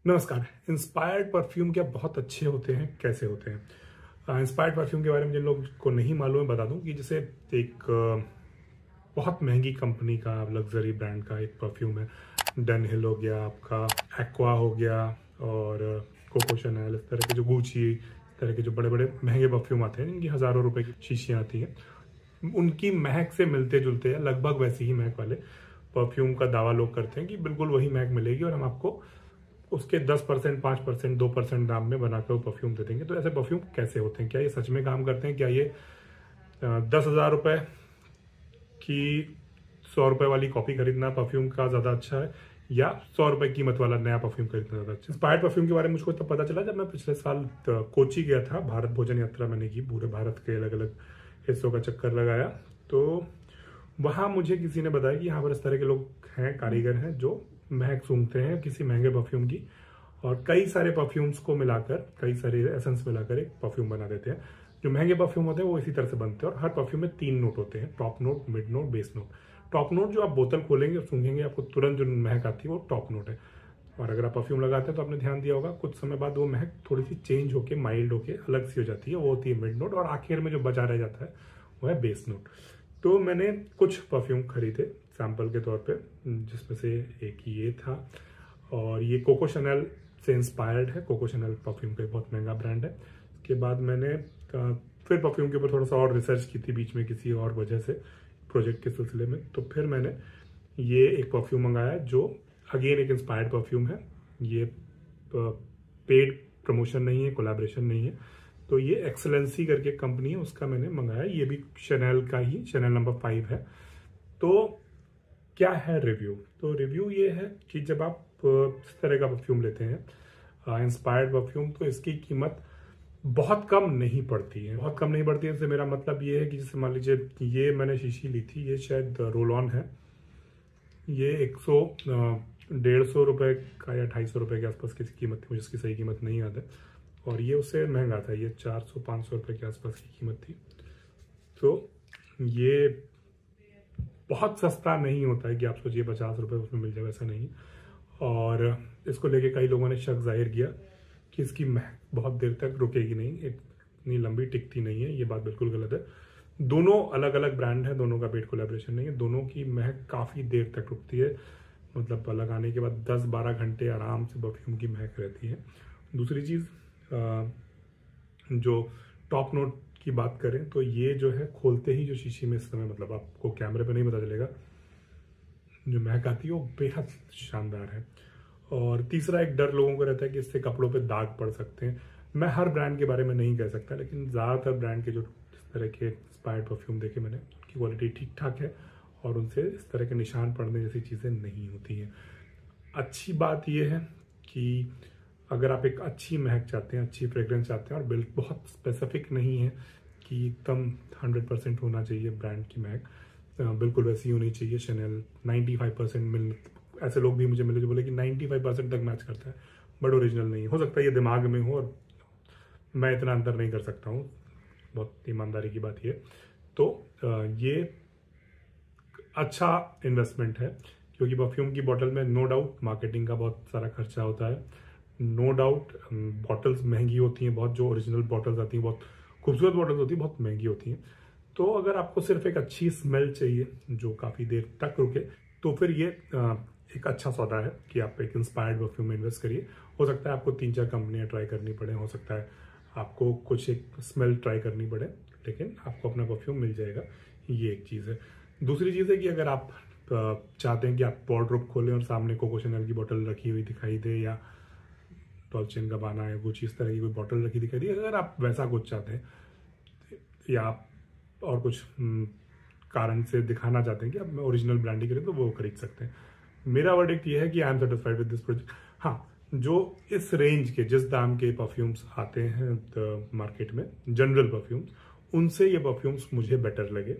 नमस्कार। Inspired perfume क्या बहुत अच्छे होते हैं, कैसे होते हैं? इंस्पायर्ड परफ्यूम के बारे में जिन लोग को नहीं मालूम है बता दूं कि जैसे एक बहुत महंगी कंपनी का लग्जरी ब्रांड का एक परफ्यूम है। डनहिल हो गया, आपका एक्वा हो गया, और कोको शैनल, इस तरह के जो गुची, इस तरह के जो बड़े बड़े महंगे परफ्यूम आते हैं जिनकी हज़ारों रुपए की शीशियाँ आती हैं, उनकी महक से मिलते जुलते हैं, लगभग वैसी ही महक वाले परफ्यूम का दावा लोग करते हैं कि बिल्कुल वही महक मिलेगी और हम आपको उसके 10%, 5%, 2% दाम में बनाकर वो परफ्यूम दे देंगे। तो ऐसे परफ्यूम कैसे होते हैं? क्या ये सच में काम करते हैं? क्या ये 10,000 रुपए की 100 रुपए वाली कॉपी खरीदना परफ्यूम का ज़्यादा अच्छा है, या 100 रुपए कीमत वाला नया परफ्यूम खरीदना ज़्यादा अच्छा है? इंस्पायर्ड परफ्यूम के बारे में मुझको तब पता चला जब मैं पिछले साल कोची गया था। भारत भोजन यात्रा मैंने की, पूरे भारत के अलग अलग हिस्सों का चक्कर लगाया। तो वहाँ मुझे किसी ने बताया कि यहाँ पर इस तरह के लोग हैं, कारीगर हैं, जो महक सूंघते हैं किसी महंगे परफ्यूम की और कई सारे परफ्यूम्स को मिलाकर, कई सारे एसेंस मिलाकर एक परफ्यूम बना देते हैं। जो महंगे परफ्यूम होते हैं वो इसी तरह से बनते हैं और हर परफ्यूम में 3 नोट होते हैं: top note, mid note, base note. Top note जो आप बोतल खोलेंगे और सूंघेंगे आपको तुरंत जो महक आती है वो टॉप नोट है। और अगर आप परफ्यूम लगाते हैं तो आपने ध्यान दिया होगा कुछ समय बाद वो महक थोड़ी सी चेंज होकर माइल्ड होकर अलग सी हो जाती है, वो होती है मिड नोट। और आखिर में जो बचा रह जाता है वो है बेस नोट। तो मैंने कुछ परफ्यूम खरीदे सैंपल के तौर पे, जिसमें से एक ये था, और ये कोको शैनल से इंस्पायर्ड है। कोको शैनल परफ्यूम का बहुत महंगा ब्रांड है। इसके बाद मैंने फिर परफ्यूम के ऊपर थोड़ा सा और रिसर्च की थी बीच में किसी और वजह से, प्रोजेक्ट के सिलसिले में। तो फिर मैंने ये एक परफ्यूम मंगाया जो अगेन एक इंस्पायर्ड परफ्यूम है। ये पेड प्रमोशन नहीं है, कोलैबोरेशन नहीं है। तो ये एक्सेलेंसी करके कंपनी है, उसका मैंने मंगाया। ये भी शैनल का ही, शैनल नंबर 5 है। तो क्या है रिव्यू? तो रिव्यू ये है कि जब आप इस तरह का परफ्यूम लेते हैं, इंस्पायर्ड परफ्यूम, तो इसकी कीमत बहुत कम नहीं पड़ती है। बहुत कम नहीं पड़ती है इससे मेरा मतलब ये है कि जैसे मान लीजिए ये मैंने शीशी ली थी, ये शायद रोल ऑन है। ये 150 रुपए का या 250 रुपए के आसपास की कीमत थी, मुझे इसकी सही कीमत नहीं याद है। और ये उससे महंगा था, ये 400-500 रुपए के आसपास की कीमत थी। तो ये बहुत सस्ता नहीं होता है कि आप सोचिए 50 रुपए उसमें मिल जाए, वैसा नहीं। और इसको लेके कई लोगों ने शक जाहिर किया कि इसकी महक बहुत देर तक रुकेगी नहीं, इतनी लंबी टिकती नहीं है। ये बात बिल्कुल गलत है। दोनों अलग अलग ब्रांड है, दोनों का पेड कोलैबोरेशन नहीं है। दोनों की महक काफ़ी देर तक रुकती है, मतलब लगाने के बाद 10-12 घंटे आराम से परफ्यूम की महक रहती है। दूसरी चीज़, जो टॉप नोट की बात करें तो ये जो है खोलते ही जो शीशी में इस समय, मतलब आपको कैमरे पे नहीं पता चलेगा, जो महक आती है वो बेहद शानदार है। और तीसरा एक डर लोगों को रहता है कि इससे कपड़ों पे दाग पड़ सकते हैं। मैं हर ब्रांड के बारे में नहीं कह सकता, लेकिन ज़्यादातर ब्रांड के जो इस तरह के इंस्पायर्ड परफ्यूम देखे मैंने, उनकी क्वालिटी ठीक ठाक है और उनसे इस तरह के निशान पड़ने जैसी चीज़ें नहीं होती हैं। अच्छी बात यह है कि अगर आप एक अच्छी महक चाहते हैं, अच्छी फ्रेग्रेंस चाहते हैं, और बिल्कुल बहुत स्पेसिफिक नहीं है कि एकदम 100% होना चाहिए ब्रांड की महक, बिल्कुल वैसी होनी चाहिए। शैनल 95% मिल, ऐसे लोग भी मुझे मिले जो बोले कि 95% तक मैच करता है, बट ओरिजिनल नहीं हो सकता। ये दिमाग में हो और मैं इतना अंतर नहीं कर सकता हूँ, बहुत ईमानदारी की बात ये। तो ये अच्छा इन्वेस्टमेंट है, क्योंकि परफ्यूम की बोतल में नो डाउट मार्केटिंग का बहुत सारा खर्चा होता है। नो डाउट बॉटल्स महंगी होती हैं बहुत, जो ओरिजिनल बॉटल्स आती हैं बहुत खूबसूरत बॉटल्स होती हैं, बहुत महंगी होती हैं। तो अगर आपको सिर्फ एक अच्छी स्मेल चाहिए जो काफ़ी देर तक रुके, तो फिर ये एक अच्छा सौदा है कि आप एक इंस्पायर्ड परफ्यूम में इन्वेस्ट करिए। हो सकता है आपको 3-4 कंपनियां ट्राई करनी पड़े, हो सकता है आपको कुछ एक स्मेल ट्राई करनी पड़े, लेकिन आपको अपना परफ्यूम मिल जाएगा। ये एक चीज़ है। दूसरी चीज़ है कि अगर आप चाहते हैं कि आप वार्डरोब खोलें और सामने कोको शैनल की बोतल रखी हुई दिखाई दे, या डॉल्चे एंड गब्बाना या कुछ इस तरह की कोई बोतल रखी दिखाई दी, अगर आप वैसा कुछ चाहते हैं या आप और कुछ कारण से दिखाना चाहते हैं कि आप ओरिजिनल ब्रांडिंग करें, तो वो खरीद सकते हैं। मेरा वर्डिक्ट ये है कि I am satisfied with this project. हाँ, जो इस रेंज के, जिस दाम के परफ्यूम्स आते हैं मार्केट में, जनरल परफ्यूम्स, उनसे ये परफ्यूम्स मुझे बेटर लगे,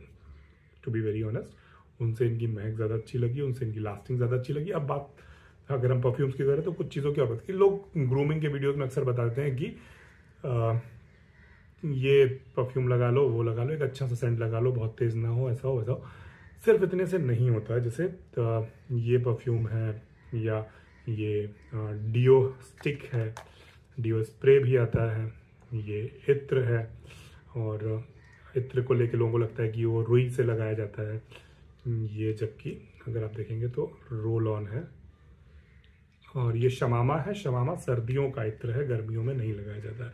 टू बी वेरी ऑनेस्ट। उनसे इनकी महक ज़्यादा अच्छी लगी, उनसे इनकी लास्टिंग ज़्यादा अच्छी लगी। अब बात अगर हम परफ्यूम्स की करें तो कुछ चीज़ों की और बात की, लोग ग्रूमिंग के वीडियोज़ में अक्सर बताते हैं कि ये परफ्यूम लगा लो, वो लगा लो, एक अच्छा सा सेंट लगा लो, बहुत तेज ना हो, ऐसा हो वैसा हो। सिर्फ इतने से नहीं होता है। जैसे ये परफ्यूम है या ये डियो स्टिक है, डियो स्प्रे भी आता है, ये इत्र है, और इत्र को लेके लोगों को लगता है कि वो रुई से लगाया जाता है, ये जबकि अगर आप देखेंगे तो रोल ऑन है। और ये शमामा है, शमामा सर्दियों का इत्र है, गर्मियों में नहीं लगाया जाता है।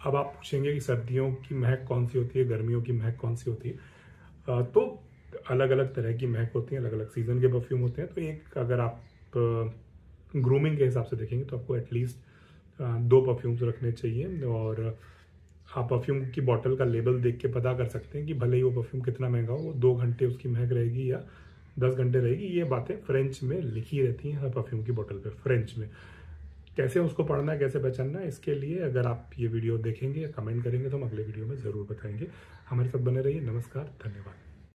अब आप पूछेंगे कि सर्दियों की महक कौन सी होती है, गर्मियों की महक कौन सी होती है। तो अलग अलग तरह की महक होती है, अलग अलग सीजन के परफ्यूम होते हैं। तो एक अगर आप ग्रूमिंग के हिसाब से देखेंगे तो आपको एटलीस्ट 2 परफ्यूम्स रखने चाहिए। और आप परफ्यूम की बॉटल का लेबल देख के पता कर सकते हैं कि भले ही वो परफ्यूम कितना महंगा हो, वो 2 घंटे उसकी महक रहेगी या 10 घंटे रहेगी। ये बातें फ्रेंच में लिखी रहती हैं हर परफ्यूम की बोतल पे, फ्रेंच में। कैसे उसको पढ़ना है, कैसे पहचानना है, इसके लिए अगर आप ये वीडियो देखेंगे या कमेंट करेंगे तो हम अगले वीडियो में ज़रूर बताएंगे। हमारे साथ बने रहिए। नमस्कार, धन्यवाद।